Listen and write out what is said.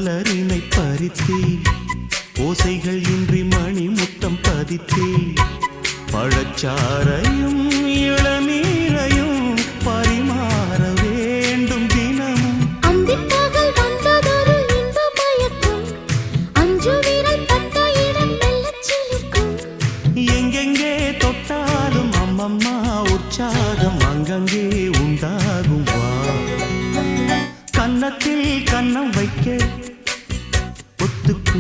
மலரினை பறித்தே ஓசைகள் இன்றி மணி முத்தம் பதித்தே பழச்சாரையும் இளநீரையும் பரிமாற வேண்டும் தினமும் அந்திப்பகல் வந்ததொரு இன்ப மயக்கம் அஞ்சு விரல் பட்ட இடம் மெல்லச் சிலிர்க்கும் எங்கெங்கே தொட்டாலும் அம்மம்மா உற்சாகம் அங்கங்கே உண்டாகும் வா கன்னத்தில் கன்னம் வைக்க ஒத்துக்கு